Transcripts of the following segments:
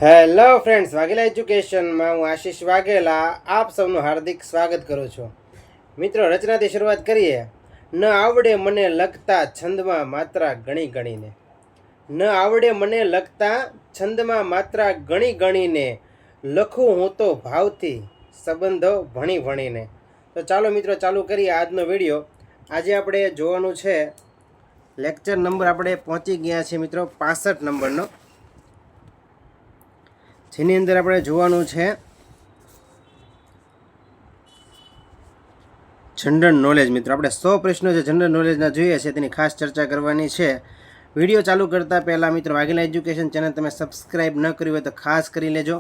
Hello friends, Vaghela એજ્યુકેશનમાં હું આશીષ વાઘેલા આપ સૌનું હાર્દિક સ્વાગત કરું છું. મિત્રો, રચનાથી શરૂઆત કરીએ. ન આવડે મને લખતા છંદમાં માત્રા ગણી ગણીને. ન આવડે મને લખતા છંદમાં માત્રા ગણી ગણીને, લખું હું તો ભાવથી સંબંધો ભણી ભણીને. તો ચાલો મિત્રો, ચાલુ કરીએ આજનો વિડીયો. આજે આપણે જોવાનું છે લેક્ચર નંબર, આપણે પહોંચી ગયા છીએ મિત્રો 65 નંબરનો, જેની અંદર આપણે જોવાનું છે જનરલ નોલેજ. મિત્રો, આપણે 100 પ્રશ્નો જે જનરલ નોલેજના જોઈએ છે તેની ખાસ ચર્ચા કરવાની છે. વિડીયો ચાલુ કરતાં પહેલાં મિત્રો, વાઘેલા એજ્યુકેશન ચેનલ તમે સબસ્ક્રાઈબ ન કરી હોય તો ખાસ કરી લેજો,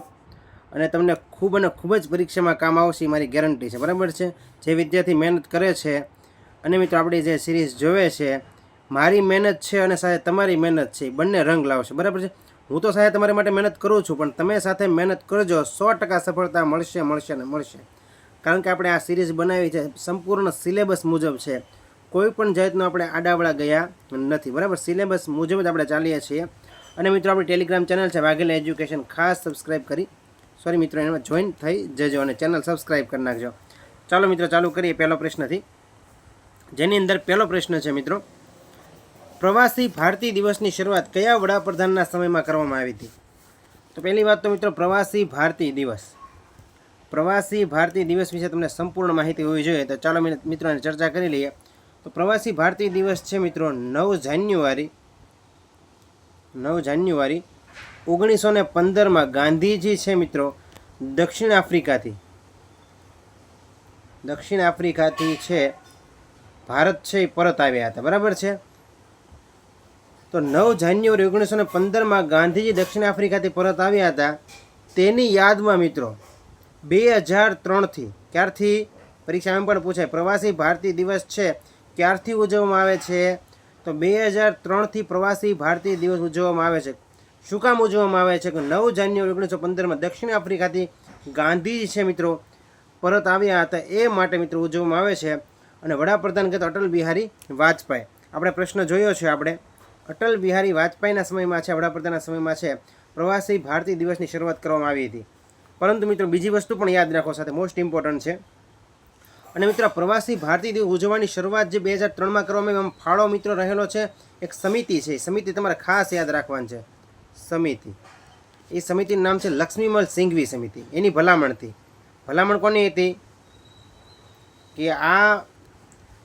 અને તમને ખૂબ અને ખૂબ જ પરીક્ષામાં કામ આવશે એ મારી ગેરંટી છે. બરાબર છે? જે વિદ્યાર્થી મહેનત કરે છે અને મિત્રો આપણી જે સિરીઝ જોવે છે, મારી મહેનત છે અને સાથે તમારી મહેનત છે, એ બંને રંગ લાવશે. બરાબર છે? હું તો સાહેબ તમારી માટે મહેનત કરું છું, પણ તમે સાથે મહેનત કરજો, 100% સફળતા મળશે મળશે ને મળશે. કારણ કે આપણે આ સિરીઝ બનાવી છે સંપૂર્ણ સિલેબસ મુજબ છે. કોઈ પણ જાતનો આપણે આડાવડા ગયા નથી. બરાબર? સિલેબસ મુજબ જ આપણે ચાલીએ છીએ. અને મિત્રો, આપણી ટેલિગ્રામ ચેનલ છે વાઘેલા એજ્યુકેશન, ખાસ સબસ્ક્રાઈબ કરી, સોરી મિત્રો, એમાં જોઈન થઈ જજો અને ચેનલ સબસ્ક્રાઈબ કરી નાખજો. ચાલો મિત્રો, ચાલુ કરીએ પહેલો પ્રશ્નથી, જેની અંદર પહેલો પ્રશ્ન છે મિત્રો, પ્રવાસી ભારતીય દિવસની શરૂઆત કયા વડાપ્રધાનના સમયમાં કરવામાં આવી હતી? તો પહેલી વાત તો મિત્રો, પ્રવાસી ભારતીય દિવસ વિશે તમને સંપૂર્ણ માહિતી હોવી જોઈએ. તો ચાલો મિત્રોને ચર્ચા કરી લઈએ. તો પ્રવાસી ભારતીય દિવસ છે મિત્રો 9 જાન્યુઆરી 1915માં ગાંધીજી છે મિત્રો દક્ષિણ આફ્રિકાથી છે ભારત છે એ પરત આવ્યા હતા. બરાબર છે? તો 9 જાન્યુઆરી 1915માં ગાંધીજી દક્ષિણ આફ્રિકાથી પરત આવ્યા હતા. તેની યાદમાં મિત્રો 2003થી, ક્યારથી પરીક્ષામાં પણ પૂછાય, પ્રવાસી ભારતીય દિવસ છે ક્યારથી ઉજવવામાં આવે છે? તો 2003થી પ્રવાસી ભારતીય દિવસ ઉજવવામાં આવે છે. શું કામ ઉજવવામાં આવે છે? કે 9 જાન્યુઆરી 1915માં દક્ષિણ આફ્રિકાથી ગાંધીજી છે મિત્રો પરત આવ્યા હતા, એ માટે મિત્રો ઉજવવામાં આવે છે. અને વડાપ્રધાન કહેતો અટલ બિહારી વાજપેયી. આપણે પ્રશ્ન જોયો છે, આપણે અટલ બિહારી વાજપેયીના સમયમાં છે, વડાપ્રધાનના સમયમાં છે પ્રવાસી ભારતીય દિવસની શરૂઆત કરવામાં આવી હતી. પરંતુ મિત્રો, બીજી વસ્તુ પણ યાદ રાખો, સાથે મોસ્ટ ઇમ્પોર્ટન્ટ છે. અને મિત્રો, પ્રવાસી ભારતીય દિવસ ઉજવવાની શરૂઆત જે 2003માં કરવામાં આવી, ફાળો મિત્રો રહેલો છે એક સમિતિ છે. સમિતિ તમારે ખાસ યાદ રાખવાની છે. સમિતિ, એ સમિતિનું નામ છે લક્ષ્મીમલ સિંઘવી સમિતિ. એની ભલામણ કોની હતી? કે આ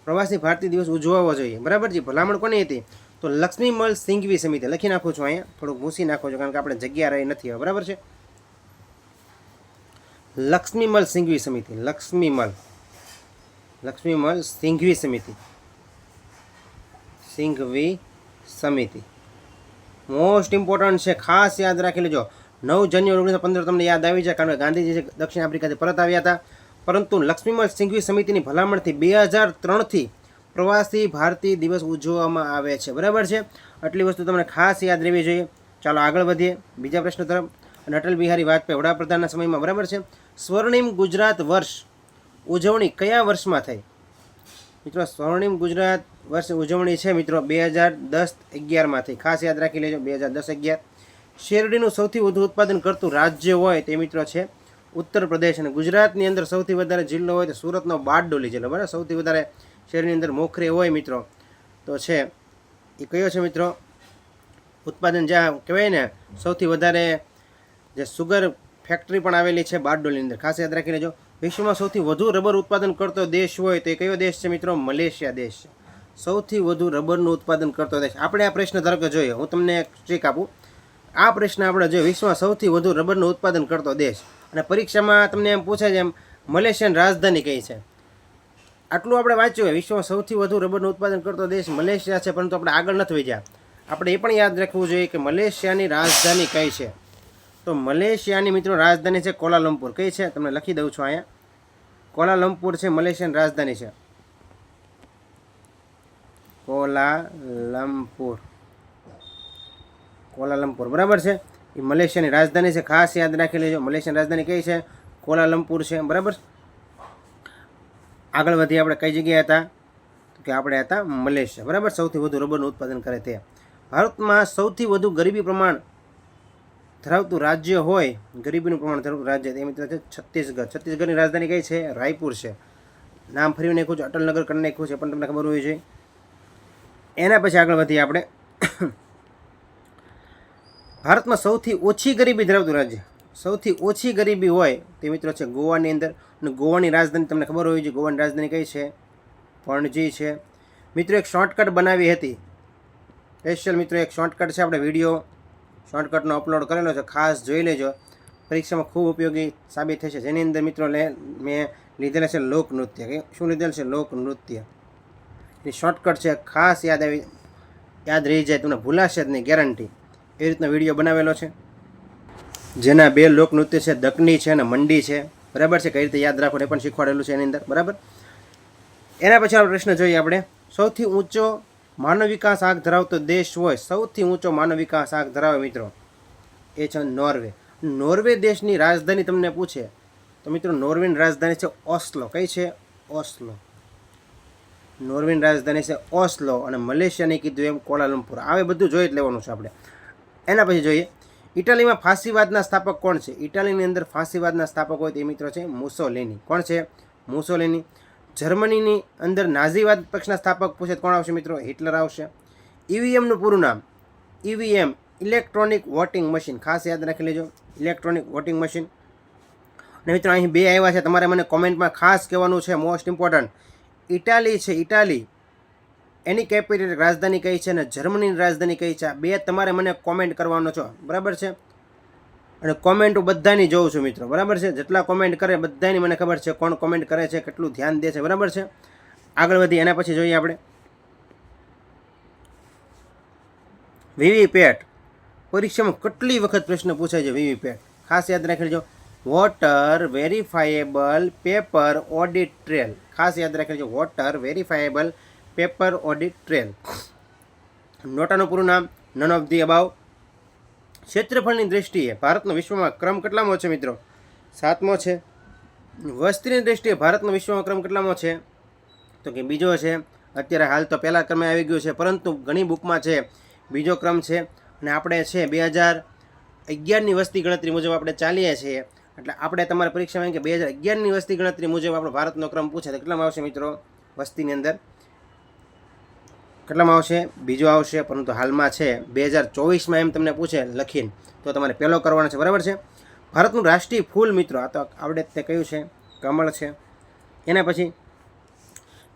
પ્રવાસી ભારતીય દિવસ ઉજવવો જોઈએ. બરાબર છે? ભલામણ કોની હતી? તો લક્ષ્મીમલ સિંઘવી સમિતિ. લખી નાખું છું અહીંયા, થોડુંક ભૂસી નાખો છો, કારણ કે આપણે જગ્યા રહી નથી હવે. બરાબર છે? લક્ષ્મીમલ સિંઘવી સમિતિ. લક્ષ્મીમલ સિંઘવી સમિતિ મોસ્ટ ઇમ્પોર્ટન્ટ છે, ખાસ યાદ રાખી લેજો. 9 જાન્યુઆરી 1915 તમને યાદ આવી જાય, કારણ કે ગાંધીજી દક્ષિણ આફ્રિકાથી પરત આવ્યા હતા. પરંતુ લક્ષ્મીમલ સિંઘવી સમિતિની ભલામણથી 2003થી પ્રવાસી ભારતીય દિવસ ઉજવવામાં આવે છે. બરાબર છે? આટલી વસ્તુ તમને ખાસ યાદ રહેવી જોઈએ. ચાલો આગળ વધીએ બીજા પ્રશ્ન તરફ. અને અટલ બિહારી વાજપેયી વડાપ્રધાનના સમયમાં, બરાબર છે, સ્વર્ણિમ ગુજરાત વર્ષ ઉજવણી કયા વર્ષમાં થઈ? મિત્રો, સ્વર્ણિમ ગુજરાત વર્ષ ઉજવણી છે મિત્રો 2010-11માં થઈ. ખાસ યાદ રાખી લેજો, 2010-11. શેરડીનું સૌથી વધુ ઉત્પાદન કરતું રાજ્ય હોય તે મિત્રો છે ઉત્તર પ્રદેશ. અને ગુજરાતની અંદર સૌથી વધારે જિલ્લો હોય તો સુરતનો બારડોલી જિલ્લો. બરાબર? સૌથી વધારે શેરની અંદર મોખરે હોય મિત્રો તો છે એ કયો છે મિત્રો? ઉત્પાદન જ્યાં કહેવાય ને સૌથી વધારે જે સુગર ફેક્ટરી પણ આવેલી છે બારડોલીની અંદર. ખાસ યાદ રાખી લેજો. વિશ્વમાં સૌથી વધુ રબર ઉત્પાદન કરતો દેશ હોય તો એ કયો દેશ છે મિત્રો? મલેશિયા દેશ છે. સૌથી વધુ રબરનું ઉત્પાદન કરતો દેશ. આપણે આ પ્રશ્ન ધારો કે જોઈએ, હું તમને એક ટ્રીક આપું. આ પ્રશ્ન આપણે જોઈએ, વિશ્વમાં સૌથી વધુ રબરનું ઉત્પાદન કરતો દેશ, અને પરીક્ષામાં તમને એમ પૂછાય છે એમ મલેશિયાની રાજધાની કઈ છે? આટલું આપણે વાંચ્યું હોય, વિશ્વમાં સૌથી વધુ રબરનું ઉત્પાદન કરતો દેશ મલેશિયા છે. પરંતુ આપણે આગળ નથી વધ્યા. આપણે એ પણ યાદ રાખવું જોઈએ કે મલેશિયાની રાજધાની કઈ છે? તો મલેશિયાની મિત્રો રાજધાની છે કોલાલંપુર. કઈ છે? તમને લખી દઉં છું અહીંયા. કોલાલંપુર છે મલેશિયાની રાજધાની છે. કોલાલંપુર. બરાબર છે? એ મલેશિયાની રાજધાની છે. ખાસ યાદ રાખી લેજો. મલેશિયાની રાજધાની કઈ છે? કોલાલંપુર છે. બરાબર? આગળ વધીએ. આપણે કઈ જગ્યાએ હતા? કે આપણે હતા મલેશિયા. બરાબર? સૌથી વધુ રબરનું ઉત્પાદન કરે તે. ભારતમાં સૌથી વધુ ગરીબી પ્રમાણ ધરાવતું રાજ્ય હોય, ગરીબીનું પ્રમાણ ધરાવતું રાજ્ય, એ મિત્રો છે છત્તીસગઢ. છત્તીસગઢની રાજધાની કઈ છે? રાયપુર છે. નામ ફરી નાખ્યું છે, અટલનગર કરી નાખ્યું છે, પણ તમને ખબર હોવી જોઈએ. એના પછી આગળ વધીએ આપણે. ભારતમાં સૌથી ઓછી ગરીબી ધરાવતું રાજ્ય, સૌથી ઓછી ગરીબી હોય તે મિત્રો છે ગોવાની અંદર. અને ગોવાની રાજધાની તમને ખબર હોવી જોઈએ. ગોવાની રાજધાની કઈ છે? પણજી છે. મિત્રો એક શોર્ટકટ બનાવી હતી સ્પેશિયલ. મિત્રો એક શોર્ટકટ છે, આપણે વિડીયો શોર્ટકટનો અપલોડ કરેલો છે, ખાસ જોઈ લેજો. પરીક્ષામાં ખૂબ ઉપયોગી સાબિત થશે. જેની અંદર મિત્રો મેં લીધેલા છે લોકનૃત્ય. શું લીધેલું છે? લોકનૃત્ય. એ શોર્ટકટ છે, ખાસ યાદ રહી જાય, તમને ભૂલાશે જ નહીં, ગેરંટી. એ રીતનો વિડીયો બનાવેલો છે, જેના 2 લોકનૃત્ય છે, દકની છે અને મંડી છે. બરાબર છે? કઈ રીતે યાદ રાખો એ પણ શીખવાડેલું છે એની અંદર. બરાબર. એના પછી આપણે પ્રશ્ન જોઈએ આપણે. સૌથી ઊંચો માનવ વિકાસ આંક ધરાવતો દેશ હોય, સૌથી ઊંચો માનવ વિકાસ આંક ધરાવે મિત્રો, એ છે નોર્વે. નોર્વે દેશની રાજધાની તમને પૂછે તો મિત્રો નોર્વેની રાજધાની છે ઓસ્લો. કઈ છે? ઓસ્લો. નોર્વેની રાજધાની છે ઓસ્લો. અને મલેશિયાની કીધું એમ કોલાલંપુર. આવે બધું જોઈ જ લેવાનું છે આપણે. એના પછી જોઈએ ઇટાલીમાં ફાંસીવાદના સ્થાપક કોણ છે? ઇટાલીની અંદર ફાંસીવાદના સ્થાપક હોય તે મિત્રો છે મુસોલિની. કોણ છે? મુસોલિની. જર્મનીની અંદર નાઝીવાદ પક્ષના સ્થાપક પૂછે કોણ આવશે મિત્રો? હિટલર આવશે. ઈવીએમનું પૂરું નામ? EVM electronic voting machine. ખાસ યાદ રાખી લેજો, ઇલેક્ટ્રોનિક વોટિંગ મશીન. અને મિત્રો અહીં 2 આવ્યા છે, તમારે મને કોમેન્ટમાં ખાસ કહેવાનું છે, મોસ્ટ ઇમ્પોર્ટન્ટ. ઇટાલી છે, ઇટાલી, એની કેપિટલ રાજધાની કઈ છે અને જર્મનીની રાજધાની કઈ છે? આ 2 તમારે મને કોમેન્ટ કરવાનો છો. બરાબર છે? અને કોમેન્ટ હું બધાની જોઉં છું મિત્રો. બરાબર છે? જેટલા કોમેન્ટ કરે બધાની મને ખબર છે કોણ કોમેન્ટ કરે છે, કેટલું ધ્યાન દે છે. બરાબર છે? આગળ વધી. એના પછી જોઈએ આપણે વીવીપેટ. પરીક્ષામાં કેટલી વખત પ્રશ્ન પૂછાય છે વીવીપેટ. ખાસ યાદ રાખી લેજો. Voter verifiable paper audit trail. ખાસ યાદ રાખી લેજો. Voter verifiable paper audit trail. નોટાનું પૂરું નામ? None of the above. ક્ષેત્રફળની દ્રષ્ટિએ ભારતનો વિશ્વમાં ક્રમ કેટલામો છે મિત્રો? 7મો છે. વસ્તીની દ્રષ્ટિએ ભારતનો વિશ્વમાં ક્રમ કેટલામો છે? તો કે બીજો છે. અત્યારે હાલ તો પહેલા ક્રમે આવી ગયું છે, પરંતુ ઘણી બુકમાં છે બીજો ક્રમ છે. અને આપણે છે 2011ની વસ્તી ગણતરી મુજબ આપણે ચાલીએ છીએ. એટલે આપણે તમારી પરીક્ષામાં કે 2011ની વસ્તી ગણતરી મુજબ આપણો ભારતનો ક્રમ પૂછે તો કેટલામાં આવશે મિત્રો? વસ્તીની અંદર કેટલામાં આવશે? બીજો આવશે. પરંતુ હાલમાં છે 2024માં એમ તમને પૂછે લખીને તો તમારે પહેલો કરવાનો છે. બરાબર છે? ભારતનું રાષ્ટ્રીય ફૂલ મિત્રો, આ તો આવડે તે કયું છે? કમળ છે. એના પછી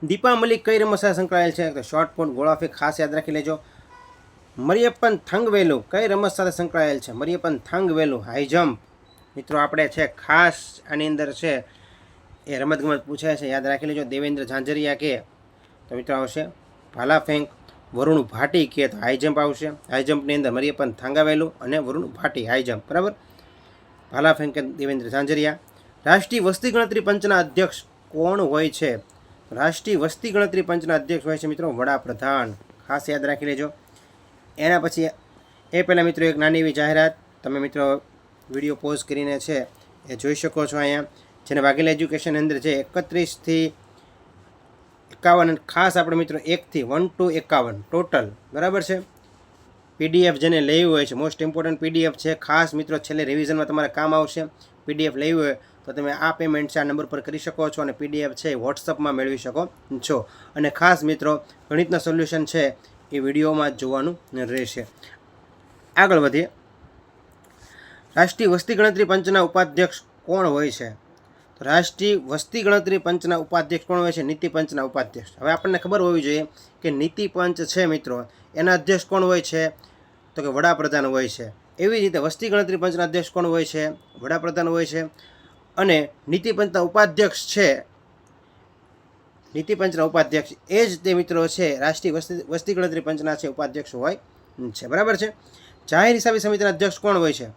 દીપા મલિક કઈ રમત સાથે સંકળાયેલ છે? તો શોર્ટપુટ, ગોળાફેંક. ખાસ યાદ રાખી લેજો. મરિયપ્પન થંગવેલુ કઈ રમત સાથે સંકળાયેલ છે? Mariyappan Thangavelu high jump. મિત્રો આપણે છે ખાસ આની અંદર છે એ રમતગમત પૂછાય છે, યાદ રાખી લેજો. દેવેન્દ્ર ઝાંઝરિયા કે તો મિત્રો આવશે ભાલા ફેંક. વરુણ ભાટી કે તો હાઈ જમ્પ આવશે. હાઈ જમ્પની અંદર મરિયપ્પન થાંગાવેલું અને વરુણ ભાટી હાઈ જમ્પ. બરાબર. ભાલા ફેંક કે દેવેન્દ્ર ઝાંઝરિયા. રાષ્ટ્રીય વસ્તી ગણતરી પંચના અધ્યક્ષ કોણ હોય છે? રાષ્ટ્રીય વસ્તી ગણતરી પંચના અધ્યક્ષ હોય છે મિત્રો વડાપ્રધાન. ખાસ યાદ રાખી લેજો. એના પછી એ પહેલાં મિત્રો એક નાની એવી જાહેરાત. તમે મિત્રો વિડીયો પોઝ કરીને છે એ જોઈ શકો છો અહીંયા, જેને વાઘેલા એજ્યુકેશન અંદર છે 31 થી 51. ખાસ આપણે મિત્રો 1 થી 1 to 51 ટોટલ. બરાબર છે? પીડીએફ જેને લેવી હોય છે, મોસ્ટ ઇમ્પોર્ટન્ટ પીડીએફ છે. ખાસ મિત્રો છેલ્લે રિવિઝનમાં તમારે કામ આવશે. પીડીએફ લેવી હોય તો તમે આ પેમેન્ટ છે આ નંબર પર કરી શકો છો અને પીડીએફ છે એ વોટ્સઅપમાં મેળવી શકો છો. અને ખાસ મિત્રો ગણિતના સોલ્યુશન છે એ વિડીયોમાં જ જોવાનું રહેશે. આગળ વધીએ. રાષ્ટ્રીય વસ્તી ગણતરી પંચના ઉપાધ્યક્ષ કોણ હોય છે? તો રાષ્ટ્રીય વસ્તી ગણતરી પંચના ઉપાધ્યક્ષ કોણ હોય છે? નીતિ પંચના ઉપાધ્યક્ષ. હવે આપણને ખબર હોવી જોઈએ કે નીતિ પંચ છે મિત્રો એના અધ્યક્ષ કોણ હોય છે? તો કે વડાપ્રધાન હોય છે. એવી રીતે વસ્તી ગણતરી પંચના અધ્યક્ષ કોણ હોય છે? વડાપ્રધાન હોય છે. અને નીતિ પંચના ઉપાધ્યક્ષ છે, નીતિ પંચના ઉપાધ્યક્ષ એ જ તે મિત્રો છે રાષ્ટ્રીય વસ્તી ગણતરી પંચના છે ઉપાધ્યક્ષ હોય છે. બરાબર છે? જાહેર હિસાબી સમિતિના અધ્યક્ષ કોણ હોય છે?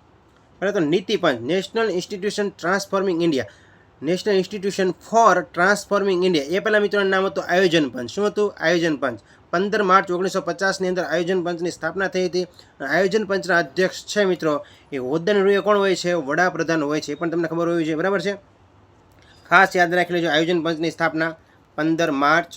પહેલાં તો નીતિ પંચ, national institution transforming India, national institution for transforming India. એ પહેલાં મિત્રોનું નામ હતું આયોજન પંચ. શું હતું? આયોજન પંચ. 15 માર્ચ 1950ની અંદર આયોજન પંચની સ્થાપના થઈ હતી. આયોજન પંચના અધ્યક્ષ છે મિત્રો એ હોદ્દાની રૂએ કોણ હોય છે? વડાપ્રધાન હોય છે. એ પણ તમને ખબર હોવી જોઈએ. બરાબર છે? ખાસ યાદ રાખી લેજો. આયોજન પંચની સ્થાપના 15 માર્ચ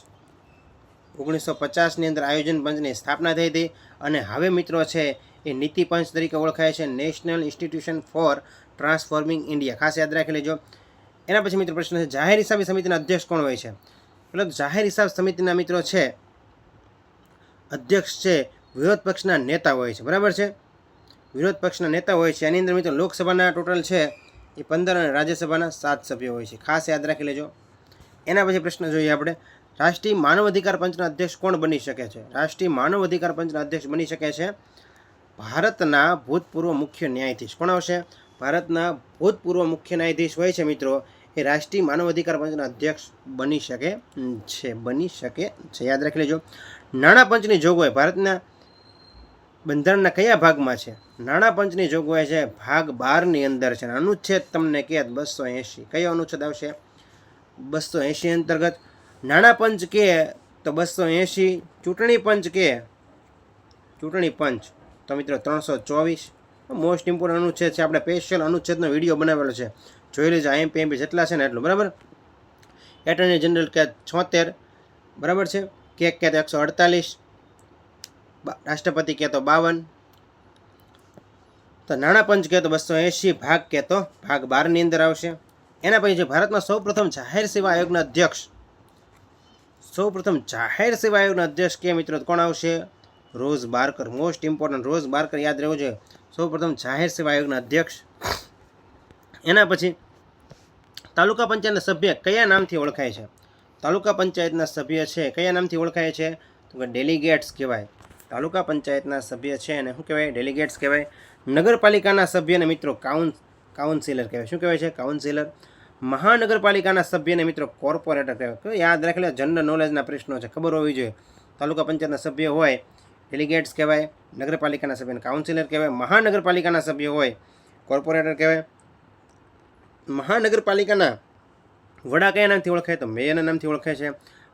1950ની અંદર આયોજન પંચની સ્થાપના થઈ હતી. અને હવે મિત્રો છે એ નીતિ પંચ તરીકે ઓળખાય છે, national institution for transforming India, ખાસ યાદ રાખી લેજો. એના પછી મિત્રો પ્રશ્ન છે જાહેર હિસાબી સમિતિના અધ્યક્ષ કોણ હોય છે? એટલે જાહેર હિસાબ સમિતિના મિત્રો છે અધ્યક્ષ છે વિરોધ પક્ષના નેતા હોય છે, બરાબર છે, વિરોધ પક્ષના નેતા હોય છે. એની અંદર મિત્રો લોકસભાના ટોટલ છે એ 15 અને રાજ્યસભાના 7 સભ્યો હોય છે, ખાસ યાદ રાખી લેજો. એના પછી પ્રશ્ન જોઈએ આપણે, રાષ્ટ્રીય માનવ અધિકાર પંચના અધ્યક્ષ કોણ બની શકે છે? રાષ્ટ્રીય માનવ અધિકાર પંચના અધ્યક્ષ બની શકે છે ભારતના ભૂતપૂર્વ મુખ્ય ન્યાયાધીશ. કોણ આવશે? ભારતના ભૂતપૂર્વ મુખ્ય ન્યાયાધીશ હોય છે મિત્રો, એ રાષ્ટ્રીય માનવ અધિકાર પંચના અધ્યક્ષ બની શકે છે, યાદ રાખી લેજો. નાણાં પંચની જોગવાઈ ભારતના બંધારણના કયા ભાગમાં છે? નાણાં પંચની જોગવાઈ છે ભાગ 12 અંદર છે. અનુચ્છેદ તમને કહે 280. કયો અનુચ્છેદ આવશે? 280 અંતર્ગત. નાણાં પંચ કે તો 280, ચૂંટણી પંચ કે ચૂંટણી પંચ તો મિત્રો 324. મોસ્ટ ઇમ્પોર્ટન્ટ અનુચ્છેદ છે, આપણે સ્પેશિયલ અનુચ્છેદનો વિડીયો બનાવેલો છે, જોઈ લેજો. IMP જેટલા છે ને એટલું, બરાબર. એટર્ની જનરલ કે 76, બરાબર છે, કે 148, રાષ્ટ્રપતિ કે તો 52, તો નાણાં પંચ કે તો 280, ભાગ કે તો ભાગ 12 અંદર આવશે. એના પછી છે ભારતમાં સૌપ્રથમ જાહેર સેવા આયોગના અધ્યક્ષ, સૌપ્રથમ જાહેર સેવા આયોગના અધ્યક્ષ કે મિત્રો કોણ આવશે? રોઝ બાર્કર. મોસ્ટ ઇમ્પોર્ટન્ટ, રોઝ બાર્કર યાદ રહેવું જોઈએ, સૌપ્રથમ જાહેર સેવા આયોગના અધ્યક્ષ. એના પછી તાલુકા પંચાયતના સભ્ય કયા નામથી ઓળખાય છે? તાલુકા પંચાયતના સભ્ય છે કયા નામથી ઓળખાય છે? તો કે ડેલિગેટ્સ કહેવાય. તાલુકા પંચાયતના સભ્ય છે અને શું કહેવાય? ડેલિગેટ્સ કહેવાય. નગરપાલિકાના સભ્યને મિત્રો કાઉન્સિલર કહેવાય. શું કહેવાય છે? કાઉન્સિલર. મહાનગરપાલિકાના સભ્યને મિત્રો કોર્પોરેટર કહેવાય. યાદ રાખી લો, જનરલ નોલેજના પ્રશ્નો છે, ખબર હોવી જોઈએ. તાલુકા પંચાયતના સભ્ય હોય ડેલિગેટ્સ કહેવાય, નગરપાલિકાના સભ્યને કાઉન્સિલર કહેવાય, મહાનગરપાલિકાના સભ્ય હોય કોર્પોરેટર કહેવાય. મહાનગરપાલિકાના વડા કયા નામથી ઓળખાય? તો મેયરના નામથી ઓળખાય છે.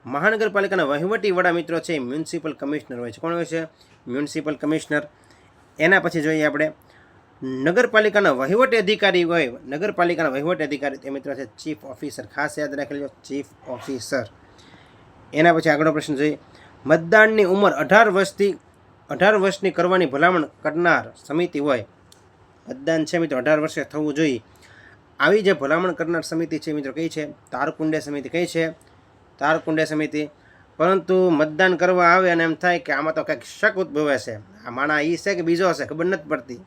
મહાનગરપાલિકાના વહીવટી વડા મિત્રો છે મ્યુનિસિપલ કમિશનર હોય છે. કોણ હોય છે? Municipal commissioner. એના પછી જોઈએ આપણે નગરપાલિકાના વહીવટી અધિકારી હોય, નગરપાલિકાના વહીવટી અધિકારી તે મિત્રો છે ચીફ ઓફિસર. ખાસ યાદ રાખી લેજો, ચીફ ઓફિસર. એના પછી આગળનો પ્રશ્ન જોઈએ, મતદાનની ઉંમર 18 વર્ષની કરવાની ભલામણ કરનાર સમિતિ હોય. મતદાન છે મિત્રો 18 વર્ષે થવું જોઈએ, આવી જે ભલામણ કરનાર સમિતિ છે મિત્રો કઈ છે? તારકુંડે સમિતિ. કઈ છે? તારકુંડે સમિતિ. પરંતુ મતદાન કરવા આવે અને એમ થાય કે આમાં તો કંઈક શક ઉદ્ભવે છે, આ માણા એ છે કે બીજો હશે, ખબર નથી પડતી.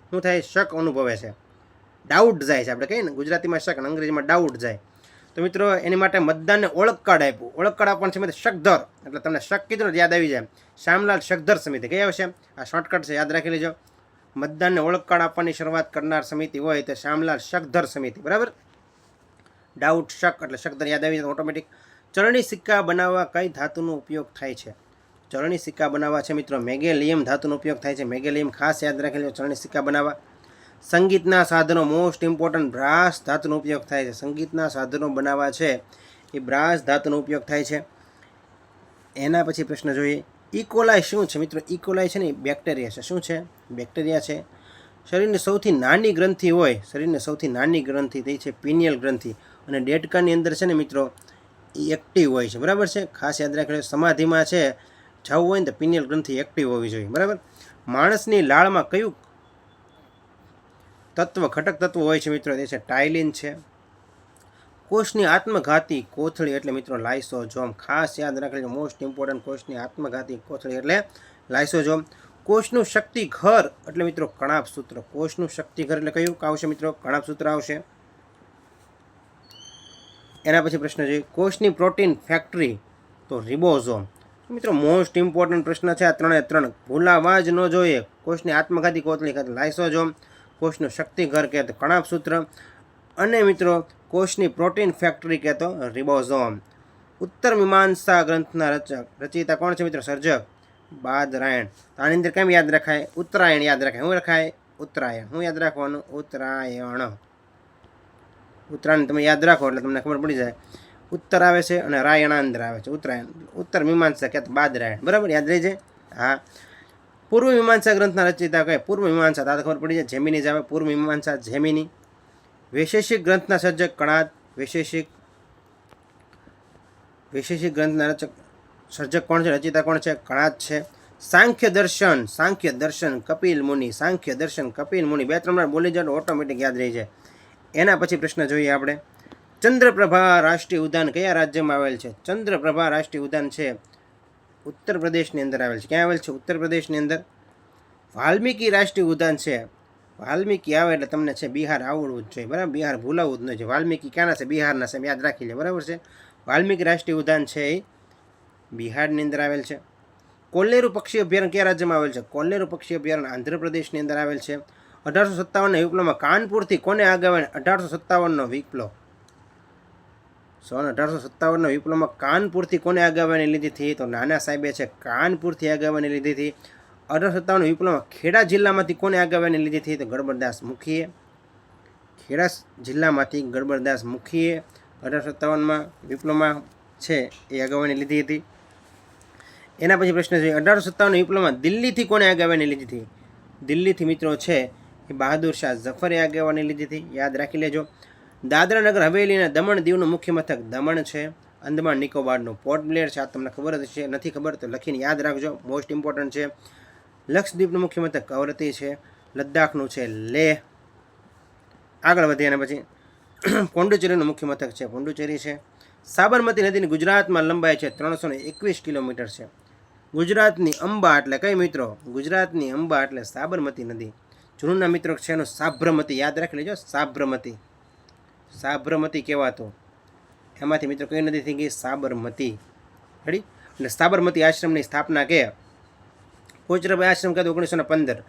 શું થાય? શક અનુભવે છે, ડાઉટ જાય છે. આપણે કહીએ ને ગુજરાતીમાં શક, અને અંગ્રેજીમાં ડાઉટ જાય. તો મિત્રો એની માટે મતદાનને ઓળખ કાર્ડ આપ્યું. ઓળખ કાર્ડ આપવાનું છે મિત્રો શકધર, એટલે તમને શક કીધું ને યાદ આવી જાય. શ્યામલાલ શકધર સમિતિ. કઈ આવશે? આ શોર્ટકટ છે, યાદ રાખી લેજો. મતદાનને ઓળખ કાર્ડ આપવાની શરૂઆત કરનાર સમિતિ હોય તો શ્યામલાલ શકધર સમિતિ, બરાબર. ડાઉટ શક એટલે શકધર યાદ આવી જાય ઓટોમેટિક. ચલણી સિક્કા બનાવવા કઈ ધાતુનો ઉપયોગ થાય છે? ચલણી સિક્કા બનાવવા છે મિત્રો મેગેલિયમ ધાતુનો ઉપયોગ થાય છે. મેગેલિયમ ખાસ યાદ રાખી લો ચલણી સિક્કા બનાવવા. સંગીતના સાધનો મોસ્ટ ઇમ્પોર્ટન્ટ બ્રાસ ધાતુનો ઉપયોગ થાય છે. સંગીતના સાધનો બનાવવા છે એ બ્રાસ ધાતુનો ઉપયોગ થાય છે. એના પછી પ્રશ્ન જોઈએ, ઇકોલાઈ શું છે મિત્રો? ઇકોલાઈ છે ને બેક્ટેરિયા છે. શું છે? બેક્ટેરિયા છે. શરીરની સૌથી નાની ગ્રંથિ હોય, શરીરની સૌથી નાની ગ્રંથિ તે છે પિનિયલ ગ્રંથિ, અને દેડકાની અંદર છે ને મિત્રો એ એક્ટિવ હોય છે, બરાબર છે. ખાસ યાદ રાખજો, સમાધિમાં છે જવું હોય ને તો પિનિયલ ગ્રંથિ એક્ટિવ હોવી જોઈએ, બરાબર. માણસની લાળમાં કયું તત્વ ઘટક તત્વ હોય છે મિત્રો? તે છે ટાઇલિન છે. કોષની આત્મઘાતી કોથળી એટલે મિત્રો લાઇસોઝોમ. ખાસ યાદ રાખજો, મોસ્ટ ઇમ્પોર્ટન્ટ. કોષની આત્મઘાતી કોથળી એટલે લાઇસોઝોમ. કોષનું શક્તિ ઘર એટલે મિત્રો કણાભ સૂત્ર. કોષનું શક્તિ ઘર એટલે કયું આવશે મિત્રો? કણાભ સૂત્ર આવશે. એના પછી પ્રશ્ન જોઈએ, કોષની પ્રોટીન ફેક્ટરી તો રિબોઝોમ. મિત્રો મોસ્ટ ઇમ્પોર્ટન્ટ પ્રશ્ન છે આ 3 એ 3, ભૂલાવા જ ન જોઈએ. કોષની આત્મઘાતી કોથળી કહે લાઇસોઝોમ, કોષનું શક્તિ ઘર કહે તો કણાભ સૂત્ર, અને મિત્રો કોષની પ્રોટીન ફેક્ટરી કહે તો રિબોઝોમ. ઉત્તર મીમાંસા ગ્રંથના રચયિતા કોણ છે મિત્રો? સર્જક બાદરાયણ. આની અંદર કેમ યાદ રખાય? ઉત્તરાયણ યાદ રખાય. શું રખાય? ઉત્તરાયણ. શું યાદ રાખવાનું? ઉત્તરાયણ. ઉત્તરાયણ તમે યાદ રાખો એટલે તમને ખબર પડી જાય. ઉત્તર આવે છે અને રાયણાંદર આવે છે. ઉત્તરાયણ. ઉત્તર મીમાંસા કે બાદરાયણ, બરાબર, યાદ રહી જાય. હા. પૂર્વ મીમાંસા ગ્રંથના રચયિતા કહે? પૂર્વ મીમાંસા, તારે ખબર પડી જાય. જેમિની જ આવે. પૂર્વ મીમાંસા જેમિની. વૈશેષિક ગ્રંથના સર્જક કણાદ. વૈશેષિક ગ્રંથના સર્જક કોણ છે? રચયિતા કોણ છે? કણાદ છે. સાંખ્ય દર્શન કપિલ મુનિ, સાંખ્ય દર્શન કપિલ મુનિ. 2-3 વાર બોલી જાઓ ઓટોમેટિક યાદ રહી જાય. એના પછી પ્રશ્ન જોઈએ આપણે. ચંદ્રપ્રભા રાષ્ટ્રીય ઉદ્યાન કયા રાજ્યમાં આવેલ છે? ચંદ્રપ્રભા રાષ્ટ્રીય ઉદ્યાન છે ઉત્તર પ્રદેશની અંદર આવેલ છે. ક્યાં આવેલ છે? ઉત્તર પ્રદેશની અંદર. વાલ્મીકી રાષ્ટ્રીય ઉદ્યાન છે. વાલ્મીકી આવે એટલે તમને છે બિહાર આવડવું જ જોઈએ, બરાબર? બિહાર ભૂલાવવું જ ન જોઈએ. વાલ્મીકી ક્યાંના છે? બિહારના છે, યાદ રાખી લે, બરાબર છે? વાલ્મીકી રાષ્ટ્રીય ઉદ્યાન છે એ બિહારની અંદર આવેલ છે. કોલ્લેરુ પક્ષી અભયારણ્ય કયા રાજ્યમાં આવેલ છે? કોલ્લેરુ પક્ષી અભયારણ્ય આંધ્રપ્રદેશની અંદર આવેલ છે. 1857ના વિપ્લવમાં કાનપુરથી કોને આગેવાની? 1857નો વિપ્લવ 1857ના વિપ્લવમાં કાનપુરથી કોને આગેવાની લીધી હતી? તો નાના સાહેબે છે કાનપુરથી આગેવાની લીધી હતી. 1857 વિપ્લવમાં ખેડા જિલ્લામાંથી કોને આગેવાની લીધી હતી? તો ગડબડદાસ મુખીએ. ખેડા જિલ્લામાંથી ગડબડદાસ મુખીએ 1857માં વિપ્લવમાં છે એ આગેવાની લીધી હતી. એના પછી પ્રશ્ન છે 1857 વિપ્લવમાં દિલ્હીથી કોને આગેવાની લીધી હતી? દિલ્હીથી મિત્રો છે એ બહાદુર શાહ ઝફરે આગેવાની લીધી હતી, યાદ રાખી લેજો. દાદરા નગર હવેલી અને દમણ દીવનું મુખ્ય મથક દમણ છે. અંદમાન નિકોબારનું પોર્ટ બ્લેર છે. આ તમને ખબર જ છે, નથી ખબર તો લખીને યાદ રાખજો, મોસ્ટ ઇમ્પોર્ટન્ટ છે. લક્ષદ્વીપનું મુખ્ય મથક કવરત્તી છે. લદ્દાખનું છે લેહ. આગળ વધીએ અને પછી પોંડુચેરીનું મુખ્ય મથક છે પોંડુચેરી છે. સાબરમતી નદીની ગુજરાતમાં લંબાઈ છે 321 કિલોમીટર છે. ગુજરાતની અંબા એટલે કઈ મિત્રો? ગુજરાતની અંબા એટલે સાબરમતી નદી. જૂના મિત્રો છે એનું સાબરમતી, યાદ રાખી લેજો. સાબરમતી કહેવાતું. એમાંથી મિત્રો કઈ નદી થઈ ગઈ? સાબરમતી. રેડી? અને સાબરમતી આશ્રમની સ્થાપના કે કોચરબાઈ આશ્રમ કહેતો 1915.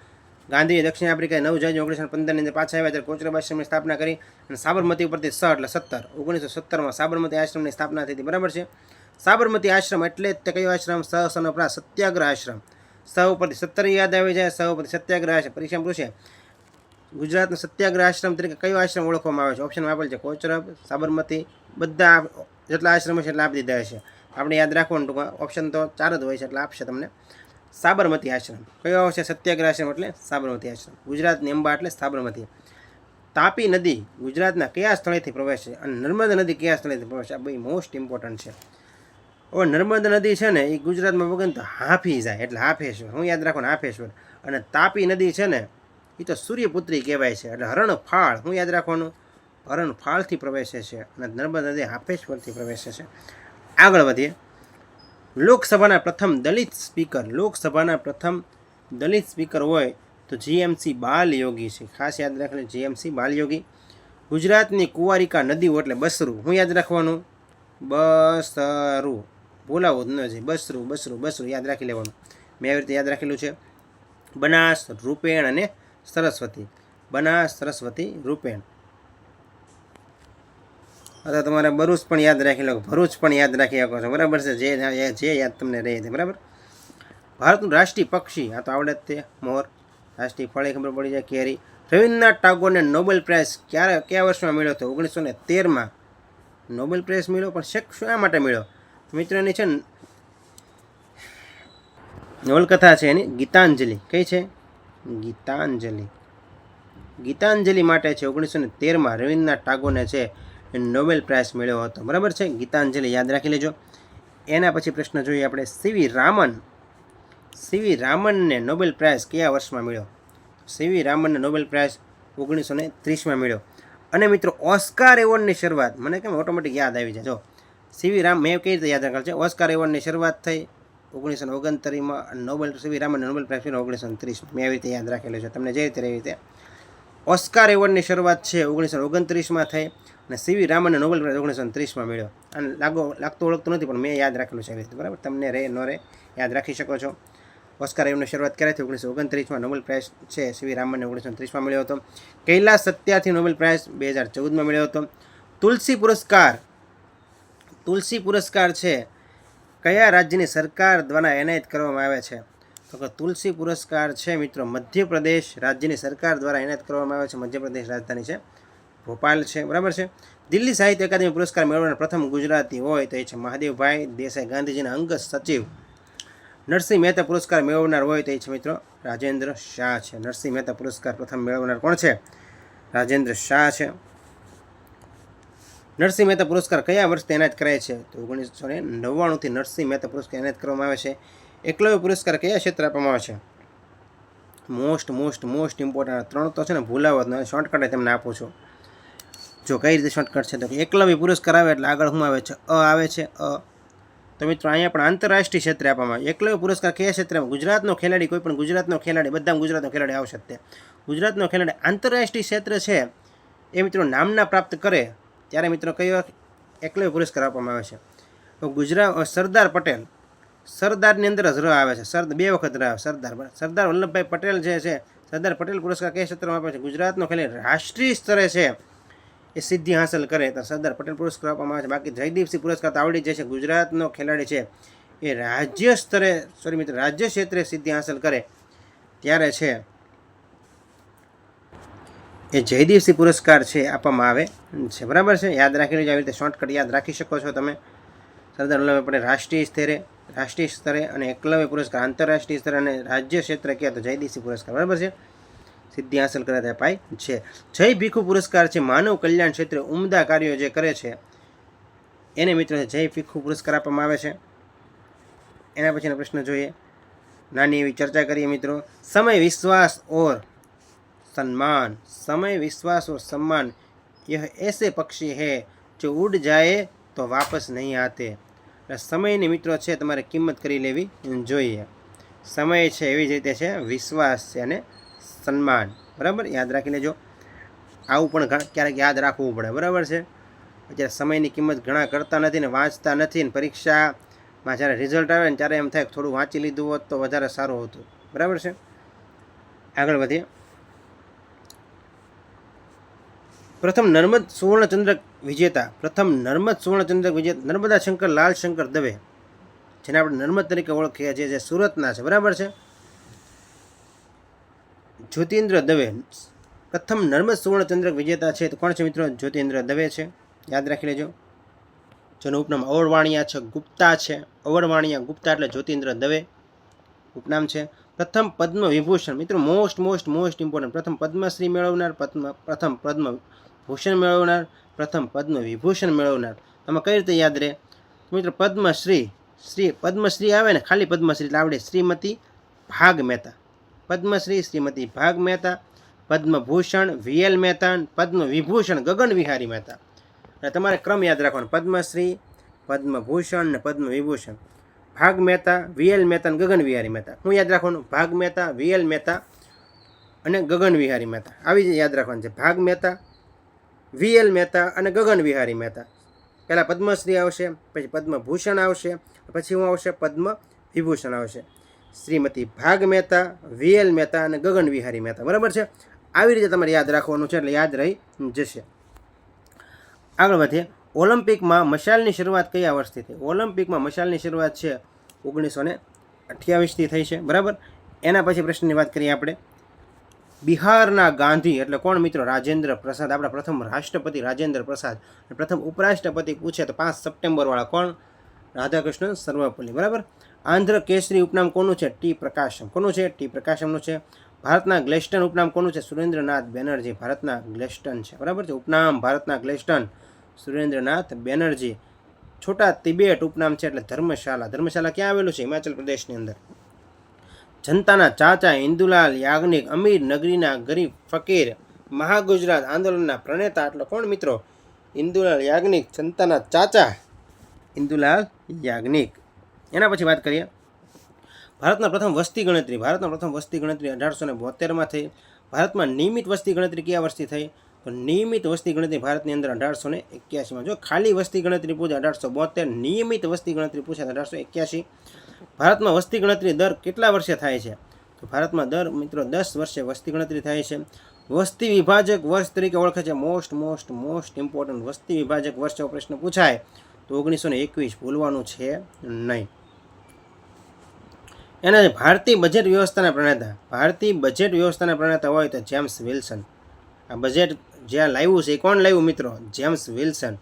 ગાંધીએ દક્ષિણ આફ્રિકા 9 જાન્યુઆરી 1915ની અંદર પાછા આવ્યા ત્યારે કોચરબાઈ આશ્રમની સ્થાપના કરી અને સાબરમતી ઉપરથી એટલે 1917માં સાબરમતી આશ્રમની સ્થાપના થઈ હતી, બરાબર છે? સાબરમતી આશ્રમ એટલે તે કયો આશ્રમ? સનપ્રા સત્યાગ્રહ આશ્રમ. સ ઉપરથી 17 યાદ આવી જાય. સ ઉપરથી સત્યાગ્રહ આશ્રમ. પરીક્ષા પૂછે ગુજરાતના સત્યાગ્રહ આશ્રમ તરીકે કયો આશ્રમ ઓળખવામાં આવે છે? ઓપ્શનમાં આપેલ છે કોચરબ, સાબરમતી, બધા જેટલા આશ્રમ છે એટલા આપી દીધા હશે. આપણે યાદ રાખવાનું ટૂંકમાં ઓપ્શન તો 4 જ હોય છે એટલે આપશે તમને. સાબરમતી આશ્રમ કયો આવશે? સત્યાગ્રહ આશ્રમ એટલે સાબરમતી આશ્રમ. ગુજરાતની અંબા એટલે સાબરમતી. તાપી નદી ગુજરાતના કયા સ્થળેથી પ્રવેશે? અને નર્મદા નદી કયા સ્થળેથી પ્રવેશે? આ બધી મોસ્ટ ઇમ્પોર્ટન્ટ છે. હવે નર્મદા નદી છે ને એ ગુજરાતમાં વગર તો હાફી જાય એટલે હાફેશ્વર. હું યાદ રાખો ને હાફેશ્વર. અને તાપી નદી છે ને એ તો સૂર્યપુત્રી કહેવાય છે એટલે હરણફાળ. હું યાદ રાખવાનું? હરણફાળથી પ્રવેશે છે. અને નર્મદા નદી હાફેશ્વરથી પ્રવેશે છે. આગળ વધીએ. લોકસભાના પ્રથમ દલિત સ્પીકર હોય તો જીએમસી બાલયોગી છે. ખાસ યાદ રાખવાનું જીએમસી બાલયોગી. ગુજરાતની કુંવારિકા નદીઓ એટલે બસરું. હું યાદ રાખવાનું? બસરું. બોલાવું જ ન છે. બસરું યાદ રાખી લેવાનું. મેં આવી રીતે યાદ રાખેલું છે. બનાસ, રૂપેણ અને સરસ્વતી. બનાસ, સરસ્વતી, રૂપેણ. અથવા તમારે ભરૂચ પણ યાદ રાખી લો, ભરૂચ પણ યાદ રાખી શકો છો, બરાબર છે? જે યાદ તમને રહે છે, બરાબર. ભારતનું રાષ્ટ્રીય પક્ષી આ તો આવડે જ તે મોર. રાષ્ટ્રીય ફળ ખબર પડી જાય કેરી. રવિન્દ્રનાથ ટાગોરને નોબેલ પ્રાઇઝ કયા વર્ષમાં મળ્યો હતો? 1913માં નોબેલ પ્રાઇઝ મળ્યો. પણ શા માટે મળ્યો? મિત્રોની છે નવલકથા છે એની ગીતાંજલિ. કઈ છે? ગીતાંજલિ માટે છે 1913માં રવિન્દ્રનાથ ટાગોરને છે નોબેલ પ્રાઇઝ મળ્યો હતો, બરાબર છે? ગીતાંજલિ યાદ રાખી લેજો. એના પછી પ્રશ્ન જોઈએ આપણે. સીવી રામનને નોબેલ પ્રાઇઝ કયા વર્ષમાં મળ્યો? સીવી રામનને નોબેલ પ્રાઇઝ 1930માં મળ્યો. અને મિત્રો ઓસ્કાર એવોર્ડની શરૂઆત મને કેમ ઓટોમેટિક યાદ આવી જાય. જો સીવી રામ મેં કઈ રીતે યાદ રાખેલ છે? ઓસ્કાર એવોર્ડની શરૂઆત થઈ 1929માં. સીવી રામનને નોબેલ પ્રાઇઝ 1930. મેં એવી રીતે યાદ રાખેલું છે. તમને જે રીતે એવી રીતે ઓસ્કાર એવોર્ડની શરૂઆત છે 1929માં થઈ અને સીવી રામનને નોબેલ પ્રાઇઝ 1930માં મળ્યો. અને લાગતું ઓળખતું નથી પણ મેં યાદ રાખેલું છે એવી રીતે, બરાબર? તમને રે ન રે યાદ રાખી શકો છો. ઓસ્કાર એવોર્ડની શરૂઆત ક્યારે થઈ? 1929માં. નોબેલ પ્રાઇઝ છે સીવી રામનને 1930માં મળ્યો હતો. કૈલાસ સત્યાર્થી નોબેલ પ્રાઇઝ 2014માં મળ્યો હતો. તુલસી પુરસ્કાર છે કયા રાજ્યની સરકાર દ્વારા એનાયત કરવામાં આવે છે? તો કે તુલસી પુરસ્કાર છે મિત્રો મધ્યપ્રદેશ રાજ્યની સરકાર દ્વારા એનાયત કરવામાં આવે છે. મધ્યપ્રદેશ રાજધાની છે ભોપાલ છે, બરાબર છે? દિલ્હી સાહિત્ય અકાદમી પુરસ્કાર મેળવનાર પ્રથમ ગુજરાતી હોય તો એ છે મહાદેવભાઈ દેસાઈ, ગાંધીજીના અંગત સચિવ. નરસિંહ મહેતા પુરસ્કાર મેળવનાર હોય તો એ છે મિત્રો રાજેન્દ્ર શાહ છે. નરસિંહ મહેતા પુરસ્કાર પ્રથમ મેળવનાર કોણ છે? રાજેન્દ્ર શાહ છે. નરસિંહ મહેતા પુરસ્કાર કયા વર્ષથી એનાયત કરાય છે? તો 1999થી નરસિંહ મહેતા પુરસ્કાર એનાયત કરવામાં આવે છે. એકલવ્ય પુરસ્કાર કયા ક્ષેત્રે આપવામાં આવે છે? મોસ્ટ ઇમ્પોર્ટન્ટ 3 તો છે ને ભૂલાવો જ, શોર્ટકટ તમને આપું છું. જો કઈ રીતે શોર્ટકટ છે તો એકલવ્ય પુરસ્કાર આવે એટલે આગળ શું આવે છે? આવે છે તો મિત્રો અહીંયા પણ આંતરરાષ્ટ્રીય ક્ષેત્રે આપવામાં આવે. એકલવ્ય પુરસ્કાર કયા ક્ષેત્રમાં? ગુજરાતનો ખેલાડી, કોઈ પણ ગુજરાતનો ખેલાડી, બધા ગુજરાતનો ખેલાડી આવશે. તે ગુજરાતનો ખેલાડી આંતરરાષ્ટ્રીય ક્ષેત્ર છે એ મિત્રો નામના પ્રાપ્ત કરે ત્યારે મિત્રો કયો એકલવ્ય પુરસ્કાર આપવામાં આવે છે? તો સરદાર પટેલ, સરદારની અંદર જ ર આવે છે, 2 વખત ર આવે, સરદાર વલ્લભભાઈ પટેલ જે છે, સરદાર પટેલ પુરસ્કાર કયા ક્ષેત્રમાં આપે છે? ગુજરાતનો ખેલાડી રાષ્ટ્રીય સ્તરે છે એ સિદ્ધિ હાંસલ કરે તો સરદાર પટેલ પુરસ્કાર આપવામાં આવે છે. બાકી જયદીપસિંહ પુરસ્કાર તો આવડી જાય છે, ગુજરાતનો ખેલાડી છે એ રાજ્ય સ્તરે રાજ્ય ક્ષેત્રે સિદ્ધિ હાંસલ કરે ત્યારે છે એ જયદીપસિંહ પુરસ્કાર છે આપવામાં આવે છે. બરાબર છે, યાદ રાખી લેજો. આવી રીતે શોર્ટકટ યાદ રાખી શકો છો તમે. સરદાર વલ્લભભાઈ પટેલ રાષ્ટ્રીય સ્તરે અને એકલવ્ય પુરસ્કાર આંતરરાષ્ટ્રીય સ્તરે અને રાજ્ય ક્ષેત્રે કહે તો જયદીપસિંહ પુરસ્કાર. બરાબર છે, સિદ્ધિ હાંસલ કરે તે અપાય છે. જય ભીખુ પુરસ્કાર છે માનવ કલ્યાણ ક્ષેત્રે ઉમદા કાર્યો જે કરે છે એને મિત્રો જય ભીખુ પુરસ્કાર આપવામાં આવે છે. એના પછીનો પ્રશ્ન જોઈએ, નાની એવી ચર્ચા કરીએ મિત્રો. સમય વિશ્વાસ ઓર सम्मान, समय विश्वास और सम्मान यह ऐसे पक्षी है जो उड़ जाए तो वापस नहीं आते. સમયની મિત્રો છે તમારે કિંમત કરી લેવી જોઈએ. સમય છે એવી જ રીતે છે વિશ્વાસ છે અને સન્માન. બરાબર, યાદ રાખી લેજો. આવું પણ ક્યારેક યાદ રાખવું પડે. બરાબર છે, અત્યારે સમયની કિંમત ઘણા કરતા નથી ને વાંચતા નથી ને પરીક્ષામાં જ્યારે રિઝલ્ટ આવે ને ત્યારે એમ થાય થોડું વાંચી લીધું હોત તો વધારે સારું હતું. બરાબર છે, આગળ વધીએ. પ્રથમ નર્મદ સુવર્ણચંદ્રક વિજેતા નર્મદા શંકર લાલ શંકર દવે, જેને આપણે નર્મદ તરીકે ઓળખીએ છીએ, જે સુરતના છે. બરાબર છે, જ્યોતિન્દ્ર દવે પ્રથમ નર્મદ સુવર્ણચંદ્રક વિજેતા છે. તો કોણ છે મિત્રો? જ્યોતિન્દ્ર દવે છે, યાદ રાખી લેજો. જેનું ઉપનામ અવડવાણિયા છે ગુપ્તા છે. અવડવાણિયા ગુપ્તા એટલે જ્યોતિન્દ્ર દવે ઉપનામ છે. પ્રથમ પદ્મ વિભૂષણ મિત્રો મોસ્ટ ઇમ્પોર્ટન્ટ. પ્રથમ પદ્મશ્રી મેળવનાર, પ્રથમ પદ્મભૂષણ મેળવનાર, પ્રથમ પદ્મ વિભૂષણ મેળવનાર. તમે કઈ રીતે યાદ રહે મિત્રો? પદ્મશ્રી આવે ને, ખાલી પદ્મશ્રી એટલે આવડે શ્રીમતી ભાગ મહેતા. પદ્મશ્રી શ્રીમતી ભાગ મહેતા, પદ્મભૂષણ VL મહેતા, પદ્મ વિભૂષણ ગગન વિહારી મહેતા. અને તમારે ક્રમ યાદ રાખવાનો: પદ્મશ્રી, પદ્મભૂષણ ને પદ્મ વિભૂષણ. ભાગ મહેતા, VL મહેતા અને ગગન વિહારી મહેતા. હું યાદ રાખવાનું? ભાગ મહેતા, VL મહેતા અને ગગન વિહારી મહેતા. આવી જ યાદ રાખવાનું છે. ભાગ મહેતા, VL મહેતા અને ગગન વિહારી મહેતા. પહેલાં પદ્મશ્રી આવશે, પછી પદ્મભૂષણ આવશે, પછી શું આવશે? પદ્મ વિભૂષણ આવશે. શ્રીમતી ભાગ મહેતા, VL મહેતા અને ગગન વિહારી મહેતા. બરાબર છે, આવી રીતે તમારે યાદ રાખવાનું છે, એટલે યાદ રહી જશે. આગળ વધીએ. ઓલિમ્પિકમાં મશાલની શરૂઆત કયા વર્ષથી થઈ? ઓલિમ્પિકમાં મશાલની શરૂઆત છે 1928થી થઈ છે. બરાબર, એના પછી પ્રશ્નની વાત કરીએ આપણે. બિહારના ગાંધી એટલે કોણ મિત્રો? રાજેન્દ્ર પ્રસાદ. આપણા પ્રથમ રાષ્ટ્રપતિ રાજેન્દ્ર પ્રસાદ. પ્રથમ ઉપરાષ્ટ્રપતિ પૂછે તો 5 સપ્ટેમ્બરવાળા કોણ? રાધાકૃષ્ણ સર્વપલ્લી. બરાબર. આંધ્ર કેસરી ઉપનામ કોનું છે? ટી પ્રકાશમ. કોનું છે? ટી પ્રકાશમનું છે. ભારતના ગ્લેસ્ટન ઉપનામ કોનું છે? સુરેન્દ્રનાથ બેનર્જી. ભારતના ગ્લેસ્ટન છે. બરાબર છે, ઉપનામ ભારતના ગ્લેસ્ટન સુરેન્દ્રનાથ બેનર્જી. છોટા તિબેટ ઉપનામ છે એટલે ધર્મશાલા. ધર્મશાલા ક્યાં આવેલું છે? હિમાચલ પ્રદેશની અંદર. જનતાના ચાચા ઇન્દુલાલ યાજ્ઞિક, અમીર નગરીના ગરીબ ફકીર, મહાગુજરાત આંદોલનના પ્રણેતા એટલે કોણ મિત્રો? ઇન્દુલાલ યાજ્ઞિક. જનતાના ચાચા ઇન્દુલાલ યાજ્ઞિક. એના પછી વાત કરીએ. ભારતના પ્રથમ વસ્તી ગણતરી. ભારતના પ્રથમ વસ્તી ગણતરી 1872માં થઈ. ભારતમાં નિયમિત વસ્તી ગણતરી કયા વર્ષથી થઈ? તો નિયમિત વસ્તી ગણતરી ભારતની અંદર 1881માં. જો ખાલી વસ્તી ગણતરી પૂછે 1872, નિયમિત વસ્તી ગણતરી પૂછે 1881. ભારતમાં વસ્તી ગણતરી દર કેટલા વર્ષે થાય છે? તો ભારતમાં દર મિત્રો 10 વર્ષે વસ્તી ગણતરી થાય છે. વસ્તી વિભાજક વર્ષ તરીકે ઓળખે છે. મોસ્ટ ઇમ્પોર્ટન્ટ વસ્તી વિભાજક વર્ષ જો પ્રશ્ન પૂછાય તો 1921 ભૂલવાનું છે નહીં. એના ભારતીય બજેટ વ્યવસ્થાના પ્રણેતા. ભારતીય બજેટ વ્યવસ્થાના પ્રણેતા હોય તો જેમ્સ વિલ્સન. આ બજેટ જ્યાં લાવ્યું છે એ કોણ લાવ્યું મિત્રો? James Wilson.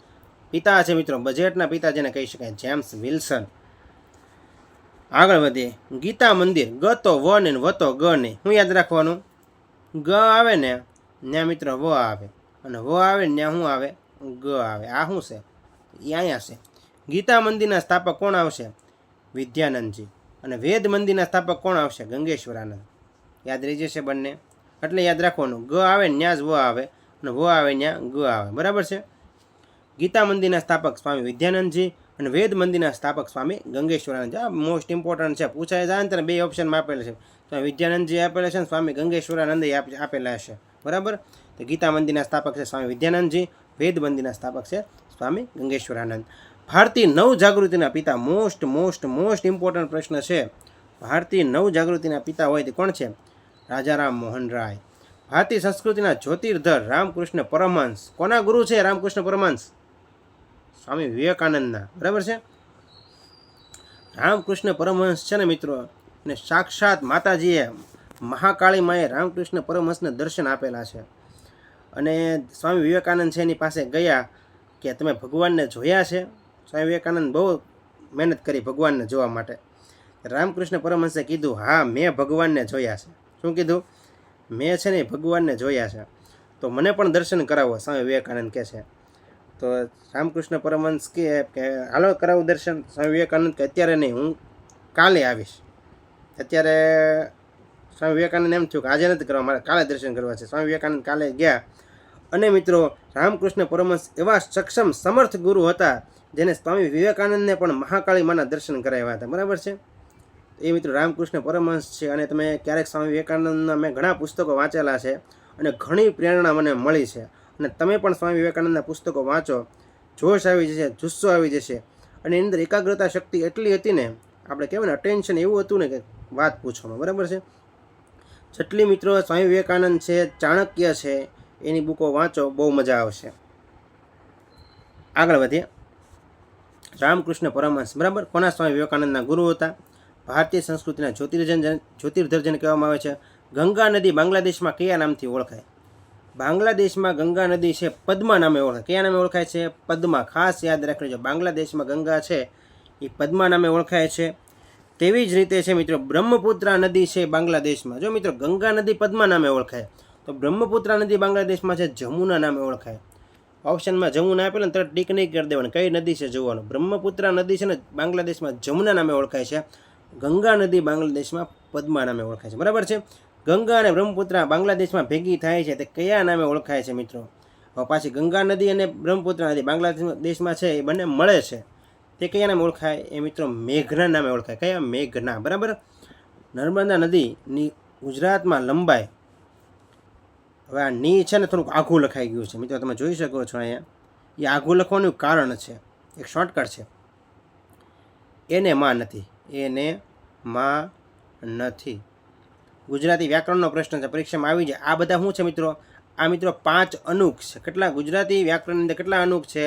પિતા છે મિત્રો, બજેટના પિતા જેને કહી શકાય, જેમ્સ વિલ્સન. આગળ વધીએ. ગીતા મંદિર. ગ તો વ ને વ તો ગ ને. શું યાદ રાખવાનું? ગ આવે ને ત્યાં મિત્રો વ આવે, અને વ આવે ને ત્યાં શું આવે? ગ આવે. આ શું છે? એ અહીંયા છે. ગીતા મંદિરના સ્થાપક કોણ આવશે? વિદ્યાનંદજી. અને વેદ મંદિરના સ્થાપક કોણ આવશે? ગંગેશ્વરાનંદ. યાદ રહી જશે બંને. એટલે યાદ રાખવાનું, ગ આવે ને ત્યાં જ વ આવે, અને વ આવે ત્યાં ગ આવે. બરાબર છે. ગીતા મંદિરના સ્થાપક સ્વામી વિદ્યાનંદજી અને વેદ મંદિરના સ્થાપક સ્વામી ગંગેશ્વરાનંદ. આ મોસ્ટ ઇમ્પોર્ટન્ટ છે, પૂછાય જાય ને 2 ઓપ્શનમાં આપેલા છે. સ્વામી વિદ્યાનંદજી આપેલા છે અને સ્વામી ગંગેશ્વરાનંદ આપેલા છે. બરાબર. તો ગીતા મંદિરના સ્થાપક છે સ્વામી વિદ્યાનંદજી, વેદ મંદિરના સ્થાપક છે સ્વામી ગંગેશ્વરાનંદ. ભારતીય નવ જાગૃતિના પિતા, મોસ્ટ ઇમ્પોર્ટન્ટ પ્રશ્ન છે. ભારતીય નવ જાગૃતિના પિતા હોય તે કોણ છે? રાજારામ મોહન રાય. ભારતીય સંસ્કૃતિના જ્યોતિર્ધર રામકૃષ્ણ પરમહંસ. કોના ગુરુ છે રામકૃષ્ણ પરમહંસ? સ્વામી વિવેકાનંદના. બરાબર છે. રામકૃષ્ણ પરમહંસ છે ને મિત્રો, અને સાક્ષાત માતાજીએ મહાકાળી માએ રામકૃષ્ણ પરમહંસને દર્શન આપેલા છે. અને સ્વામી વિવેકાનંદ છે એની પાસે ગયા કે તમે ભગવાનને જોયા છે? સ્વામી વિવેકાનંદ બહુ મહેનત કરી ભગવાનને જોવા માટે. રામકૃષ્ણ પરમહંસે કીધું, હા મેં ભગવાનને જોયા છે. શું કીધું? મેં છે ને ભગવાનને જોયા છે, તો મને પણ દર્શન કરાવો, સ્વામી વિવેકાનંદ કહે છે. તો રામકૃષ્ણ પરમહંસ કે હાલો કરાવું દર્શન. સ્વામી વિવેકાનંદ કે અત્યારે નહીં, હું કાલે આવીશ. અત્યારે સ્વામી વિવેકાનંદ એમ થયું કે આજે નથી કરવા, મારે કાલે દર્શન કરવા છે. સ્વામી વિવેકાનંદ કાલે ગયા. અને મિત્રો રામકૃષ્ણ પરમહંસ એવા સક્ષમ સમર્થ ગુરુ હતા જેને સ્વામી વિવેકાનંદને પણ મહાકાળી માના દર્શન કરાવ્યા હતા. બરાબર છે. એ મિત્રો રામકૃષ્ણ પરમહંસ છે. અને તમે ક્યારેક સ્વામી વિવેકાનંદના મેં ઘણા પુસ્તકો વાંચેલા છે અને ઘણી પ્રેરણા મને મળી છે. અને તમે પણ સ્વામી વિવેકાનંદના પુસ્તકો વાંચો, જોશ આવી જશે, જુસ્સો આવી જશે. અને એની અંદર એકાગ્રતા શક્તિ એટલી હતી ને, આપણે કહેવાય ને અટેન્શન એવું હતું ને કે વાત પૂછવામાં. બરાબર છે. જેટલી મિત્રો સ્વામી વિવેકાનંદ છે, ચાણક્ય છે, એની બુકો વાંચો, બહુ મજા આવશે. આગળ વધીએ. રામકૃષ્ણ પરમહંસ બરાબર કોના સ્વામી વિવેકાનંદના ગુરુ હતા? ભારતીય સંસ્કૃતિના જ્યોતિર્ધર જેને કહેવામાં આવે છે. ગંગા નદી બાંગ્લાદેશમાં કયા નામથી ઓળખાય? બાંગ્લાદેશમાં ગંગા નદી છે પદ્મા નામે ઓળખાય. કયા નામે ઓળખાય છે? પદ્મા. ખાસ યાદ રાખી લેજો, બાંગ્લાદેશમાં ગંગા છે એ પદ્મા નામે ઓળખાય છે. તેવી જ રીતે છે મિત્રો બ્રહ્મપુત્રા નદી છે બાંગ્લાદેશમાં. જો મિત્રો ગંગા નદી પદ્મા નામે ઓળખાય, તો બ્રહ્મપુત્રા નદી બાંગ્લાદેશમાં છે જમુના નામે ઓળખાય. ઓપ્શનમાં જમુના આપેલું ને તરત ટીક નહીં કરી દેવાનું, કઈ નદી છે જોવાનું. બ્રહ્મપુત્રા નદી છે ને બાંગ્લાદેશમાં જમુના નામે ઓળખાય છે. ગંગા નદી બાંગ્લાદેશમાં પદ્મા નામે ઓળખાય છે. બરાબર છે. ગંગા અને બ્રહ્મપુત્રા બાંગ્લાદેશમાં ભેગી થાય છે તે કયા નામે ઓળખાય છે મિત્રો? હવે પાછી ગંગા નદી અને બ્રહ્મપુત્રા નદી બાંગ્લાદેશમાં છે એ બંને મળે છે, તે કયા નામે ઓળખાય? એ મિત્રો મેઘના નામે ઓળખાય. કયા? મેઘના. બરાબર. નર્મદા નદીની ગુજરાતમાં લંબાઈ, હવે આ ની છે ને થોડુંક આઘું લખાઈ ગયું છે મિત્રો, તમે જોઈ શકો છો અહીંયા. એ આઘું લખવાનું કારણ છે, એક શોર્ટકટ છે. એને માં નથી, એને માં નથી. ગુજરાતી વ્યાકરણનો પ્રશ્ન છે, પરીક્ષામાં આવી જાય. આ બધા શું છે મિત્રો? આ મિત્રો 5 અનુક છે. કેટલા ગુજરાતી વ્યાકરણની અંદર કેટલા અનુક છે?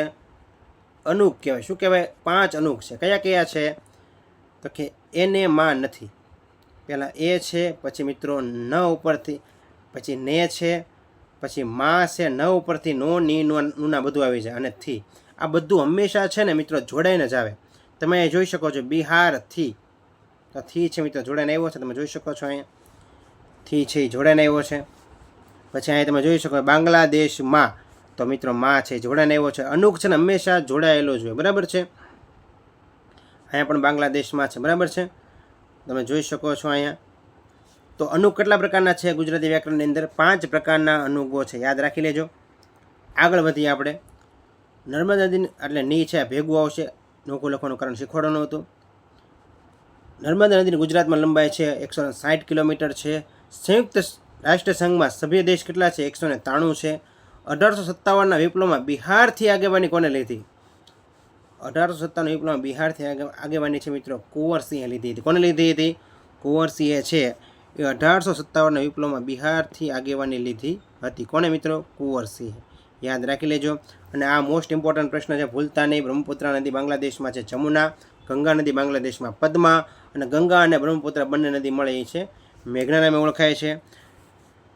અનુક કહેવાય. શું કહેવાય? 5 અનુક છે. કયા કયા છે? તો કે એને માં નથી. પહેલાં એ છે, પછી મિત્રો ન ઉપરથી, પછી ને છે, પછી માં છે, ન ઉપરથી નો, ની, નુના બધું આવી જાય, અને થી. આ બધું હંમેશા છે ને મિત્રો જોડાઈને જ આવે. તમે જોઈ શકો છો બિહારથી, તો થી છે મિત્રો જોડાઈને આવ્યો છે. તમે જોઈ શકો છો અહીંયા થી છે એ જોડાઈને આવ્યો છે. પછી અહીંયા તમે જોઈ શકો બાંગ્લાદેશમાં, તો મિત્રો માં છે જોડાઈને આવ્યો છે. અનુક છે ને હંમેશા જોડાયેલો જ હોય. બરાબર છે. અહીંયા પણ બાંગ્લાદેશમાં છે. બરાબર છે. તમે જોઈ શકો છો અહીંયા. તો અનુક કેટલા પ્રકારના છે ગુજરાતી વ્યાકરણની અંદર? 5 પ્રકારના અનુકો છે. યાદ રાખી લેજો. આગળ વધીએ આપણે. નર્મદા નદી એટલે ની છે ભેગું આવશે, નોખું લખવાનું કારણ શીખવાડવાનું હતું. નર્મદા નદીની ગુજરાતમાં લંબાઈ છે 160 કિલોમીટર છે. સંયુક્ત રાષ્ટ્ર સંઘમાં સભ્ય દેશ કેટલા છે? 193 છે. 1857ના વિપ્લવમાં બિહારથી આગેવાની કોને લીધી? 1857 વિપ્લવમાં બિહારથી આગેવાની છે મિત્રો કુંવરસિંહે લીધી હતી. કોને લીધી હતી? કુંવરસિંહે છે એ 1857ના વિપ્લવમાં બિહારથી આગેવાની લીધી હતી. કોને મિત્રો? કુંવરસિંહ. યાદ રાખી લેજો. અને આ મોસ્ટ ઇમ્પોર્ટન્ટ પ્રશ્ન છે, ભૂલતા નહીં. બ્રહ્મપુત્રા નદી બાંગ્લાદેશમાં છે જમુના, ગંગા નદી બાંગ્લાદેશમાં પદ્મા, અને ગંગા અને બ્રહ્મપુત્રા બંને નદી મળે એ છે મેઘના નામે ઓળખાય છે.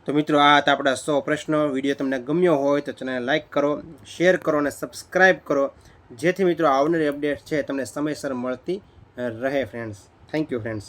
તો મિત્રો આ હતા આપણા 100 પ્રશ્નો. વિડીયો તમને ગમ્યો હોય તો ચેનલને લાઇક કરો, શેર કરો અને સબસ્ક્રાઈબ કરો, જેથી મિત્રો આવનારી અપડેટ છે તમને સમયસર મળતી રહે ફ્રેન્ડ્સ. Thank you friends.